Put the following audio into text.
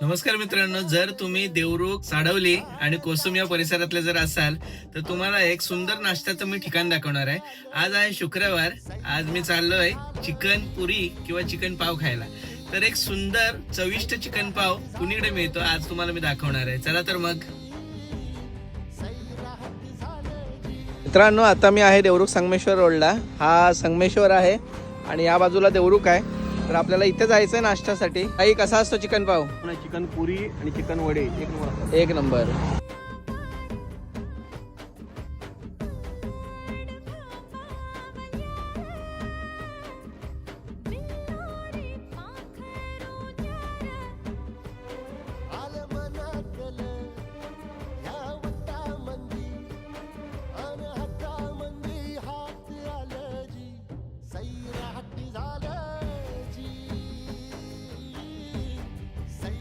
नमस्कार मित्रांनो, जर तुम्ही देवरुख, साडवली आणि कोसुम या परिसरातले जर असाल तर तुम्हाला एक सुंदर नाश्त्याचं मी ठिकाण दाखवणार आहे. आज आहे शुक्रवार. आज मी चाललोय चिकन पुरी किंवा चिकन पाव खायला. तर एक सुंदर चविष्ट चिकन पाव कुणीकडे मिळतो आज तुम्हाला मी दाखवणार आहे. चला तर मग. मित्रांनो, आता मी आहे देवरुख संगमेश्वर रोडला. हा संगमेश्वर आहे आणि या बाजूला देवरुख आहे. तर आपल्याला इथे जायचंय नाश्त्यासाठी. काही कसा असतो चिकन पाव? चिकन पुरी आणि चिकन वडे एक नंबर. एक नंबर.